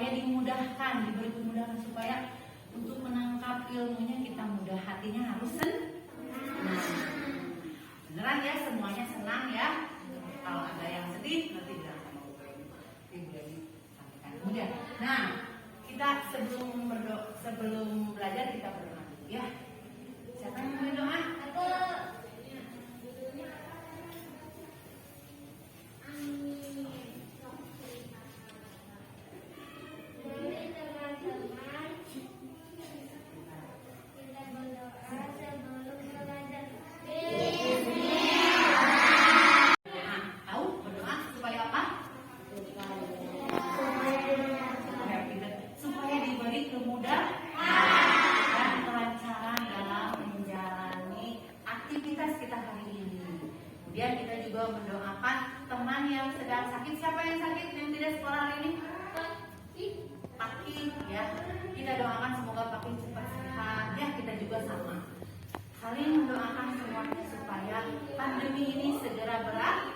supaya dimudahkan, diberi kemudahan supaya untuk menangkap ilmunya kita mudah, hatinya harus senang. Beneran ya, semuanya senang ya. Kalau ada yang sedih nanti bilang sama Ibu Dewi sampaikan. Kemudian, nah kita sebelum belajar kita berdoa dulu ya. Siapa yang mau berdoa? Aku. Kemudian kita juga mendoakan teman yang sedang sakit. Siapa yang sakit yang tidak sekolah hari ini? Paki ya. Kita doakan semoga Paki cepat sehat. Ya, kita juga sama. Saling mendoakan semuanya supaya pandemi ini segera berakhir.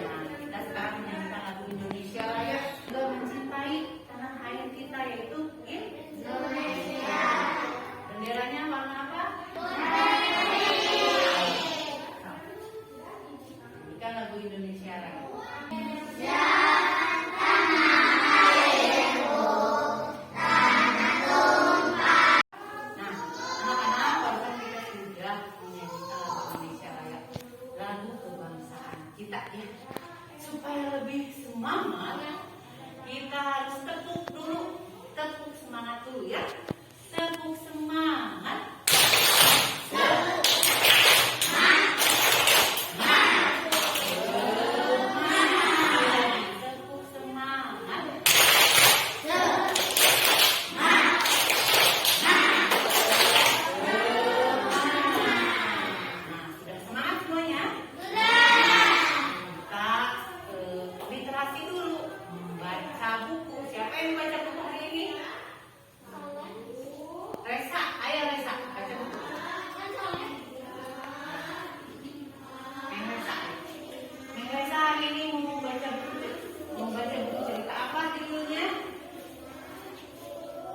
Nah, kita sekarang menyanyikan lagu Indonesia Raya. Juga mencintai tanah air kita yaitu Indonesia. Benderanya warna apa? Lagu Indonesia Raya. Indonesia, tanah airku, tanah tumpah. Nah, anak-anak, barusan kita sudah menyanyikan lagu Indonesia Raya, lagu kebangsaan kita ya. Supaya lebih semangat, kita harus tepuk dulu, tepuk semangat dulu ya. Tepuk semangat.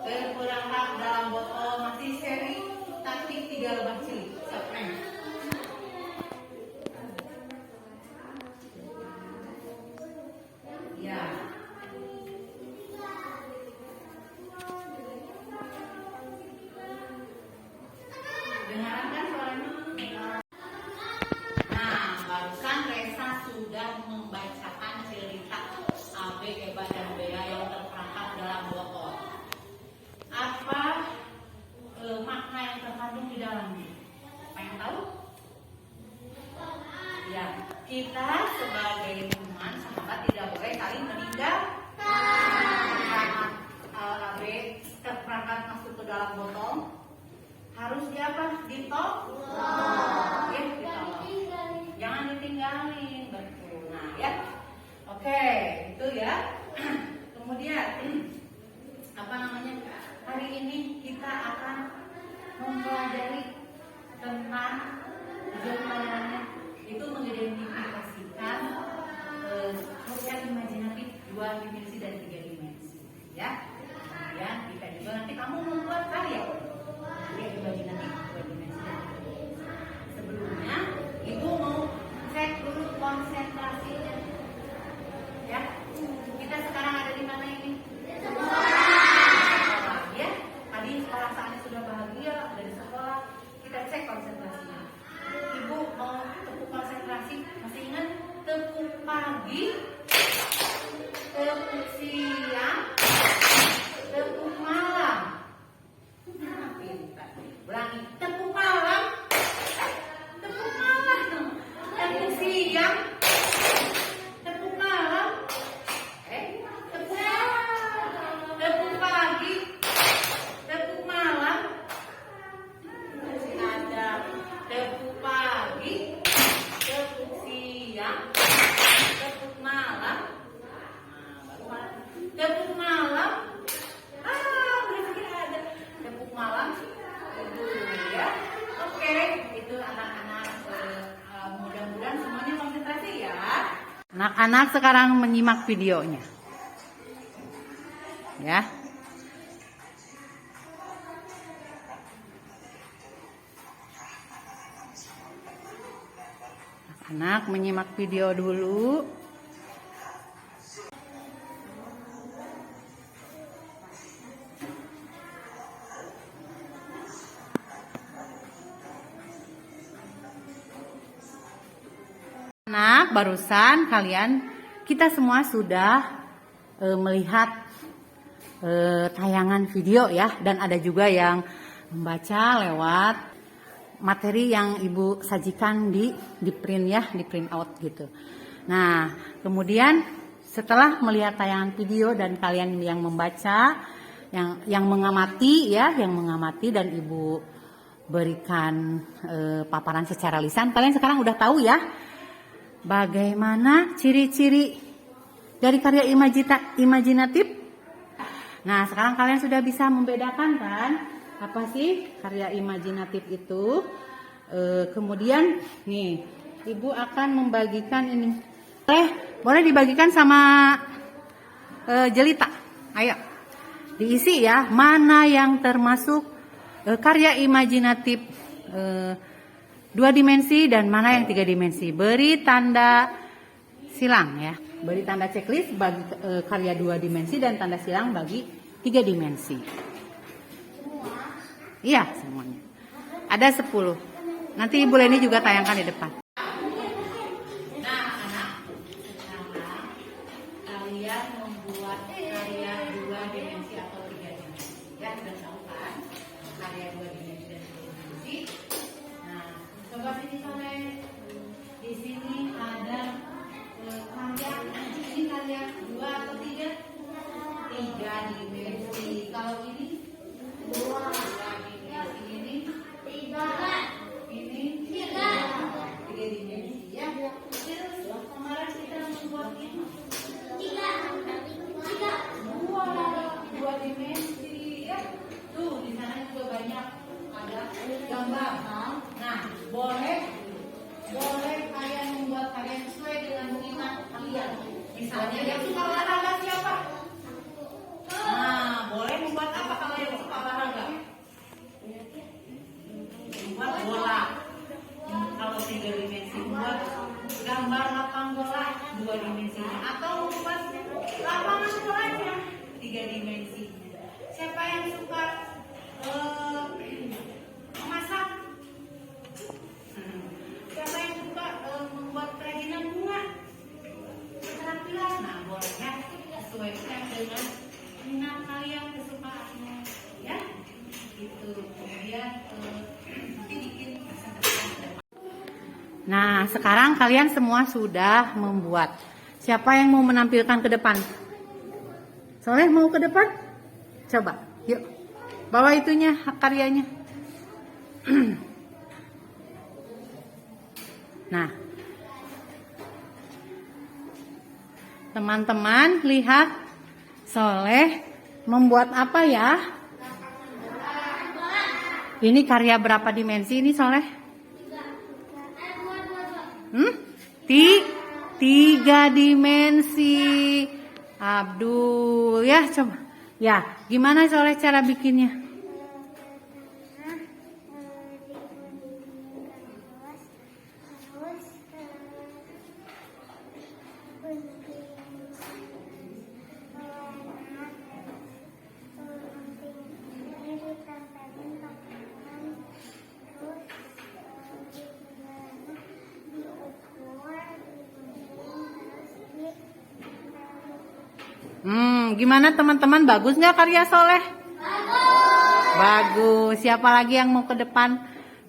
Berperangkap dalam botol masih seri taktik 3 lebah cilik. Ya. Dengarkan suaranya. Nah, barusan Resa sudah membacakan cerita Abe, Eba, dan Bea yang terperangkap dalam botol. Apa makna yang terkandung di dalamnya? Pengen tahu? Ya, kita sebagai teman sahabat tidak boleh saling meninggalkan. Abe terperangkap masuk ke dalam botol, harus diapa? Ditolong. Ya, ditolong. Jangan ditinggalin, betul. Nah, ya. Oke, itu ya. Kemudian apa namanya? Hari ini kita akan mempelajari tentang tujuan pelajarannya itu mengidentifikasikan objek imajinatif 2 dimensi dan 3 dimensi ya. Kemudian kita juga nanti kamu membuat karya objek imajinatif 2 dimensi dan 3 dimensi. Sebelumnya ibu mau cek dulu konsentrasinya ya. Kita sekarang ada di mana ini? Tadi perasaannya sudah bahagia, ada di sekolah. Kita cek konsentrasinya. Ibu mau tepuk konsentrasi, masih ingat? Tepuk pagi, tepuk siang, tepuk malam. Nah, pintar. Ulangi, tepuk malam, tepuk malam, tepuk siang, tepuk malam, tepuk pagi, tepuk malam, masih ada tepuk pagi, tepuk siang, tepuk malam, tepuk malam, berarti ada tepuk malam, ya. Oke, itu anak-anak mudah-mudahan semuanya konsentrasi ya. Anak-anak sekarang menyimak videonya. ya. Anak menyimak video dulu. Anak, barusan kita semua sudah melihat tayangan video ya, dan ada juga yang membaca lewat materi yang Ibu sajikan di print ya, di print out gitu. Nah, kemudian setelah melihat tayangan video dan kalian yang membaca, yang mengamati ya, yang mengamati dan Ibu berikan paparan secara lisan, kalian sekarang udah tahu ya bagaimana ciri-ciri dari karya imajinatif. Nah, sekarang kalian sudah bisa membedakan kan apa sih karya imajinatif itu. Kemudian nih, Ibu akan membagikan ini. Boleh dibagikan sama Jelita. Ayo, diisi ya, mana yang termasuk karya imajinatif 2 dimensi dan mana yang 3 dimensi. Beri tanda silang ya. Beri tanda checklist bagi karya 2 dimensi dan tanda silang bagi 3 dimensi. Semua? Iya, semuanya. Ada 10. Nanti Ibu Leni juga tayangkan di depan. Nah, anak, sekarang kalian membuat karya 2 dimensi atau 3 dimensi. Ya, sudah tahu kan? Karya 2 dimensi dan 3 dimensi. Coba sini Soleh. Di sini ada karya. Ini karya 2 atau 3? 3 dimensi. Kalau ini 2 dimensi. Ini 3. Ini 3 dimensi ya. Terus kemarin kita membuat ini 2 dimensi ya. Tuh di sana juga banyak ada gambar. Nah, boleh kalian membuat karya sesuai dengan minat kalian. Misalnya yang suka olahraga siapa? Nah, boleh membuat apa kalau yang suka olahraga? Membuat bola. Kalau 3 dimensi, membuat gambar lapang bola 2 dimensi, atau membuat lapangan bolanya 3 dimensi. Siapa yang suka memasak? Siapa yang suka membuat kerajinan bunga? Keterampilan. Nah, bolehnya sesuaikan dengan minat kalian, kesukaannya, ya. Gitu. Kemudian nanti bikin presentasi. Nah, sekarang kalian semua sudah membuat. Siapa yang mau menampilkan ke depan? Soleh mau ke depan? Coba, yuk. Bawa itunya, karyanya. Nah, teman-teman lihat Soleh membuat apa ya? Ini karya berapa dimensi ini Soleh? 3 dimensi. Abdul ya, coba. Ya, gimana Soleh cara bikinnya? Gimana teman-teman, bagus nggak karya Soleh? Bagus. Siapa lagi yang mau ke depan?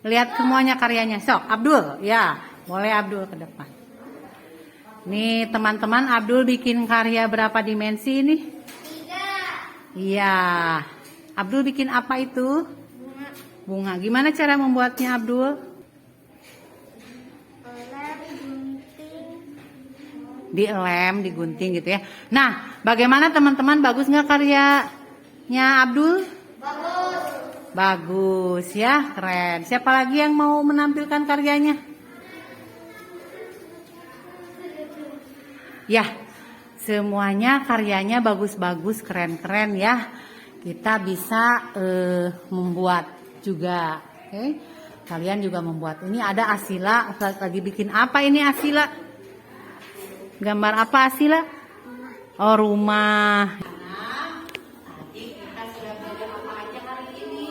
Lihat semuanya karyanya. Sok, Abdul. Ya, boleh Abdul ke depan. Nih teman-teman, Abdul bikin karya berapa dimensi ini? 3. Iya. Abdul bikin apa itu? Bunga. Gimana cara membuatnya Abdul? Dilem, digunting gitu ya. Nah, bagaimana teman-teman, bagus nggak karyanya Abdul? Bagus. Bagus ya, keren. Siapa lagi yang mau menampilkan karyanya? Ya, Semuanya karyanya bagus-bagus, keren-keren ya. Kita bisa membuat juga. Oke. Kalian juga membuat. Ini ada Asila lagi bikin apa ini Asila? Gambar apa Asila? Oh, rumah. Tadi kita sudah belajar apa aja hari ini?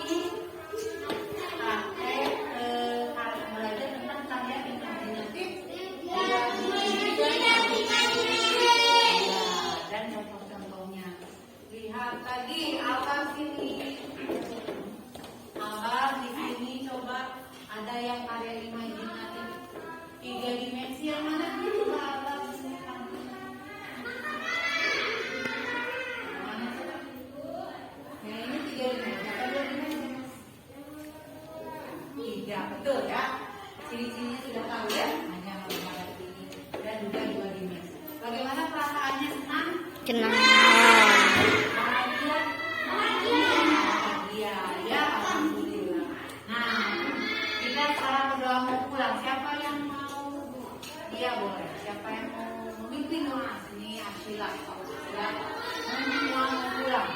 Belajar tentang karya imajinatif dan contoh-contohnya. Lihat lagi Albar sini. Albar di sini coba ada yang karya imajinatif 3 dimensi yang mana? Coba Albar sini. Betul ya, ciri-cirinya sudah tahu ya, hanya menggunakan ini dan juga 2 dimensi. Bagaimana perasaannya, senang? Senang. Bahagia? Bahagia ya, alhamdulillah. Nah, kita sekarang berdoa mau pulang. Siapa yang mau? Iya boleh. Siapa yang mau memimpin doa? Ini Asila. Ya, mau pulang.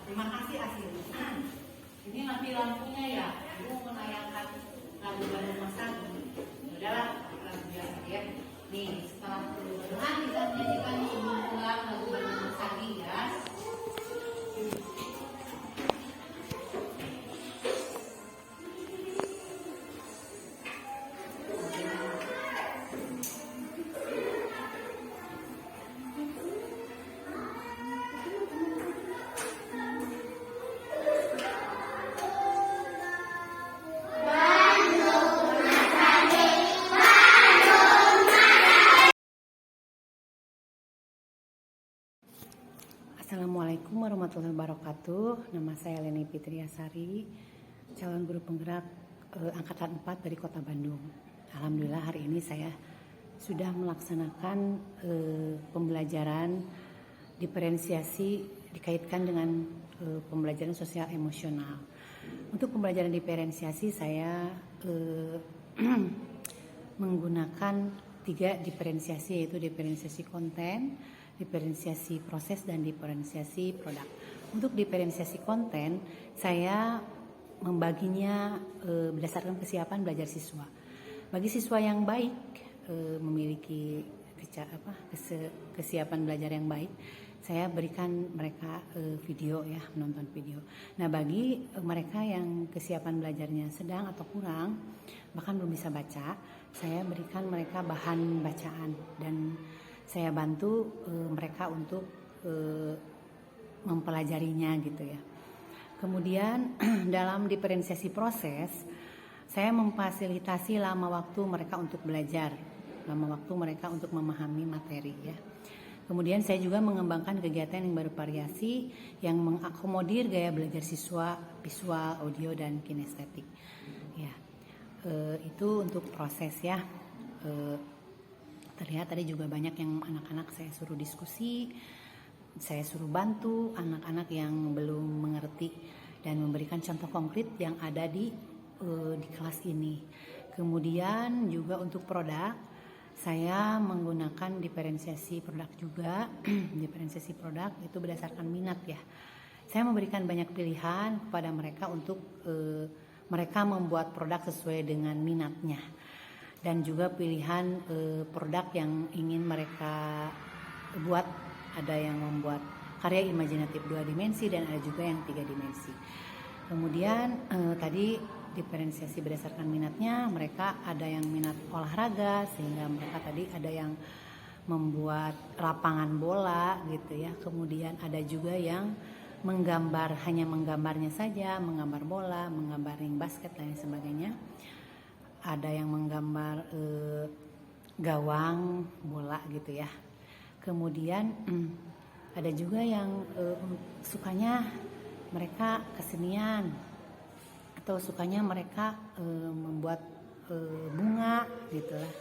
Terima kasih Asil. Ini mati lampunya ya. Ibu menayangkan lagu Bandung Masak. Udahlah, lagu biasa ya. Nih, setelah berdoa kita menyanyikan sebelum pulang lagu Bandung Masak ya. Assalamualaikum warahmatullahi wabarakatuh. Nama saya Leni Fitriasari, calon guru penggerak angkatan 4 dari Kota Bandung. Alhamdulillah hari ini saya sudah melaksanakan pembelajaran diferensiasi dikaitkan dengan pembelajaran sosial emosional. Untuk pembelajaran diferensiasi saya menggunakan 3 diferensiasi, yaitu diferensiasi konten, diferensiasi proses, dan diferensiasi produk. Untuk diferensiasi konten, saya membaginya berdasarkan kesiapan belajar siswa. Bagi siswa yang baik, memiliki kesiapan belajar yang baik, saya berikan mereka video ya, menonton video. Nah, bagi mereka yang kesiapan belajarnya sedang atau kurang, bahkan belum bisa baca, saya berikan mereka bahan bacaan dan saya bantu mereka untuk mempelajarinya gitu ya. Kemudian dalam diferensiasi proses, saya memfasilitasi lama waktu mereka untuk belajar, lama waktu mereka untuk memahami materi ya. Kemudian saya juga mengembangkan kegiatan yang bervariasi yang mengakomodir gaya belajar siswa, visual, audio, dan kinestetik. Ya, itu untuk proses ya. Terlihat tadi juga banyak yang anak-anak saya suruh diskusi, saya suruh bantu anak-anak yang belum mengerti dan memberikan contoh konkret yang ada di kelas ini. Kemudian juga untuk produk, saya menggunakan diferensiasi produk juga. Diferensiasi produk itu berdasarkan minat ya. Saya memberikan banyak pilihan kepada mereka untuk mereka membuat produk sesuai dengan minatnya. Dan juga pilihan produk yang ingin mereka buat, ada yang membuat karya imajinatif 2 dimensi dan ada juga yang 3 dimensi. Kemudian tadi diferensiasi berdasarkan minatnya. Mereka ada yang minat olahraga sehingga mereka tadi ada yang membuat lapangan bola gitu ya. Kemudian ada juga yang menggambar, hanya menggambarnya saja, menggambar bola, menggambar ring basket dan sebagainya. Ada yang menggambar gawang bola gitu ya. Kemudian ada juga yang sukanya mereka kesenian atau sukanya mereka membuat bunga gitu lah,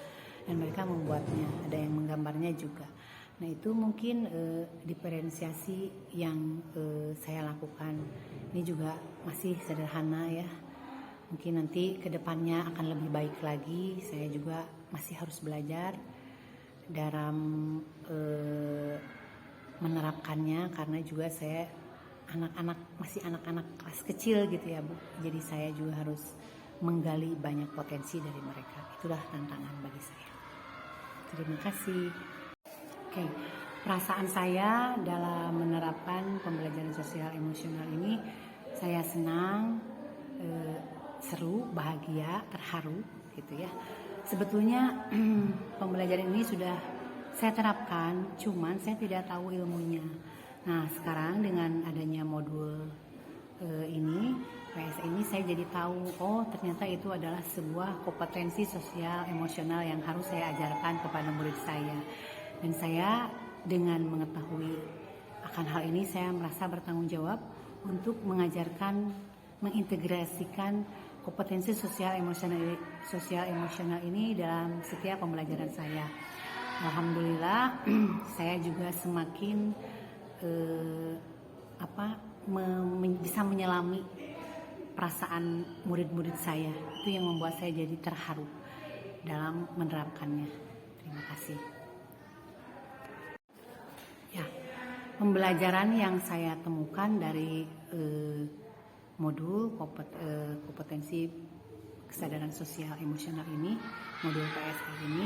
dan mereka membuatnya, ada yang menggambarnya juga. Nah itu mungkin diferensiasi yang saya lakukan. Ini juga masih sederhana ya, mungkin nanti kedepannya akan lebih baik lagi. Saya juga masih harus belajar dalam menerapkannya, karena juga saya masih anak-anak kelas kecil gitu ya Bu. Jadi saya juga harus menggali banyak potensi dari mereka. Itulah tantangan bagi saya. Terima kasih. Oke, perasaan saya dalam menerapkan pembelajaran sosial emosional ini, saya senang, seru, bahagia, terharu gitu ya. Sebetulnya pembelajaran ini sudah saya terapkan, cuman saya tidak tahu ilmunya. Nah sekarang dengan adanya modul ini, PS ini, saya jadi tahu, oh ternyata itu adalah sebuah kompetensi sosial emosional yang harus saya ajarkan kepada murid saya. Dan saya dengan mengetahui akan hal ini, saya merasa bertanggung jawab untuk mengajarkan, mengintegrasikan kompetensi sosial emosional ini dalam setiap pembelajaran saya. Alhamdulillah saya juga semakin bisa menyelami perasaan murid-murid saya. Itu yang membuat saya jadi terharu dalam menerapkannya. Terima kasih. Ya, pembelajaran yang saya temukan dari modul kompetensi kesadaran sosial emosional ini, modul PSE ini,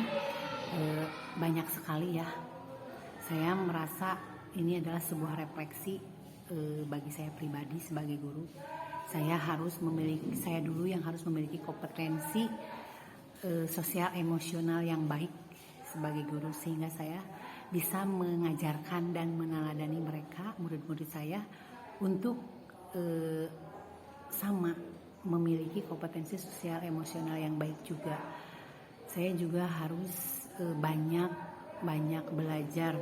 banyak sekali ya. Saya merasa ini adalah sebuah refleksi bagi saya pribadi sebagai guru. Saya dulu yang harus memiliki kompetensi sosial emosional yang baik sebagai guru, sehingga saya bisa mengajarkan dan meneladani mereka, murid-murid saya, untuk sama memiliki kompetensi sosial emosional yang baik juga. Saya juga harus banyak belajar,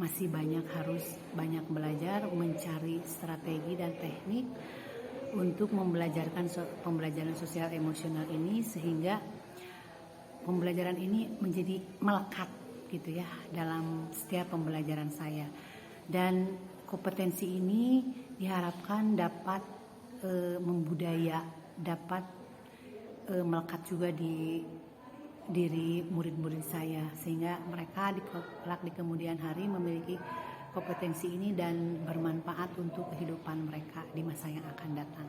masih harus banyak belajar, mencari strategi dan teknik untuk pembelajaran sosial emosional ini, sehingga pembelajaran ini menjadi melekat gitu ya dalam setiap pembelajaran saya. Dan kompetensi ini diharapkan dapat membudaya, dapat melekat juga di diri murid-murid saya, sehingga mereka di kemudian hari memiliki kompetensi ini dan bermanfaat untuk kehidupan mereka di masa yang akan datang.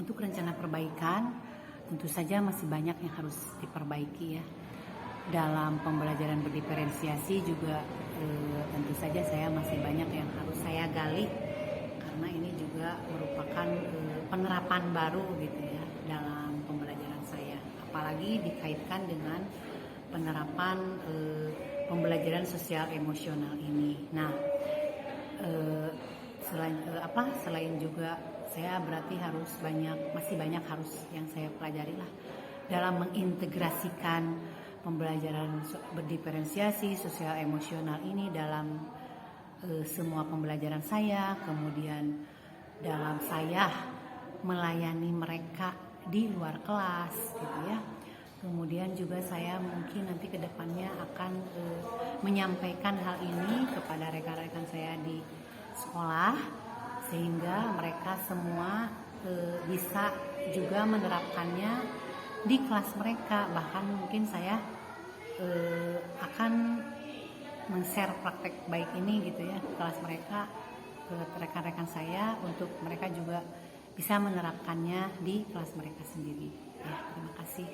Untuk rencana perbaikan, tentu saja masih banyak yang harus diperbaiki ya. Dalam pembelajaran berdiferensiasi juga tentu saja saya masih banyak yang harus saya gali, karena ini juga merupakan penerapan baru gitu ya dalam pembelajaran saya, apalagi dikaitkan dengan penerapan pembelajaran sosial emosional ini. Nah, selain juga saya berarti masih banyak harus yang saya pelajari lah dalam mengintegrasikan pembelajaran berdiferensiasi sosial emosional ini dalam semua pembelajaran saya, kemudian dalam saya melayani mereka di luar kelas gitu ya. Kemudian juga saya mungkin nanti kedepannya akan menyampaikan hal ini kepada rekan-rekan saya di sekolah, sehingga mereka semua bisa juga menerapkannya di kelas mereka. Bahkan mungkin saya akan men-share praktek baik ini gitu ya ke kelas mereka, ke rekan-rekan saya, untuk mereka juga bisa menerapkannya di kelas mereka sendiri. Ya, terima kasih.